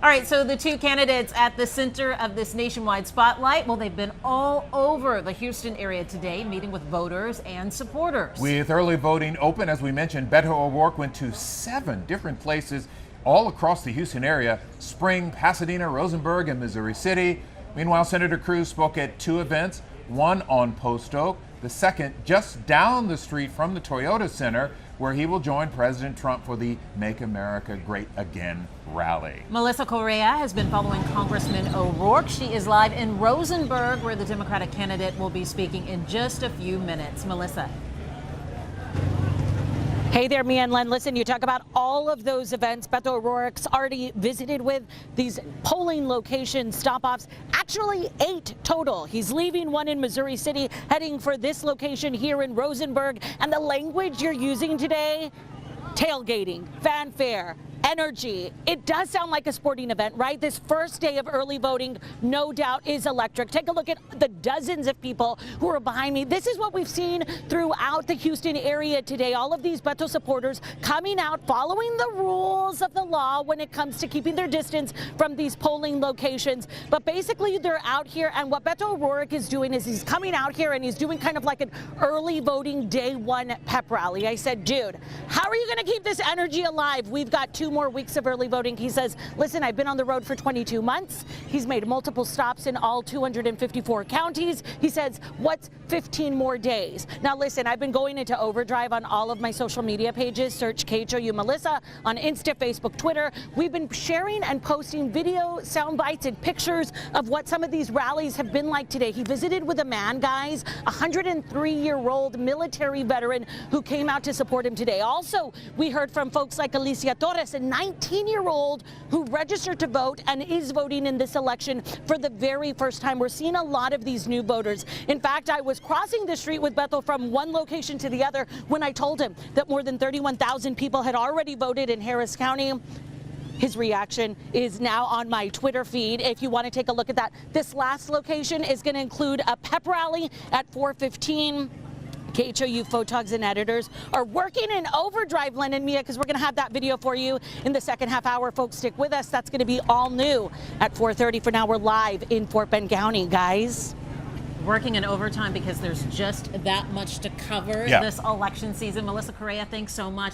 All right, so the two candidates at the center of this nationwide spotlight, well, they've been all over the Houston area today, meeting with voters and supporters. With early voting open, as we mentioned, Beto O'Rourke went to 7 different places all across the Houston area: Spring, Pasadena, Rosenberg, and Missouri City. Meanwhile, Senator Cruz spoke at 2 events, one on Post Oak, the second just down the street from the Toyota Center, where he will join President Trump for the Make America Great Again rally. Melissa Correa has been following Congressman O'Rourke. She is live in Rosenberg, where the Democratic candidate will be speaking in just a few minutes. Melissa. Hey there, Mia and Len. Listen, you talk about all of those events Beto O'Rourke's already visited with, these polling location stop-offs, actually 8 total. He's leaving one in Missouri City, heading for this location here in Rosenberg. And the language you're using today: tailgating, fanfare, energy. It does sound like a sporting event, right? This first day of early voting, no doubt, is electric. Take a look at the dozens of people who are behind me. This is what we've seen throughout the Houston area today. All of these Beto supporters coming out, following the rules of the law when it comes to keeping their distance from these polling locations. But basically, they're out here, and what Beto O'Rourke is doing is he's coming out here and he's doing kind of like an early voting day 1 pep rally. I said, dude, how are you going to keep this energy alive? We've got 2 more weeks of early voting. He says, listen, I've been on the road for 22 months. He's made multiple stops in all 254 counties. He says, what's 15 more days? Now, listen, I've been going into overdrive on all of my social media pages. Search KHOU Melissa on Insta, Facebook, Twitter. We've been sharing and posting video, sound bites, and pictures of what some of these rallies have been like today. He visited with a man, guys, a 103-year-old military veteran who came out to support him today. Also, we heard from folks like Alicia Torres, a 19-year-old who registered to vote and is voting in this election for the very first time. We're seeing a lot of these new voters. In fact, I was crossing the street with Beto from one location to the other when I told him that more than 31,000 people had already voted in Harris County. His reaction is now on my Twitter feed if you want to take a look at that. This last location is going to include a pep rally at 4:15. KHOU photogs and editors are working in overdrive, Len and Mia, because we're going to have that video for you in the second half hour. Folks, stick with us. That's going to be all new at 4:30. For now, we're live in Fort Bend County, guys. Working in overtime because there's just that much to cover this election season. Melissa Correa, thanks so much.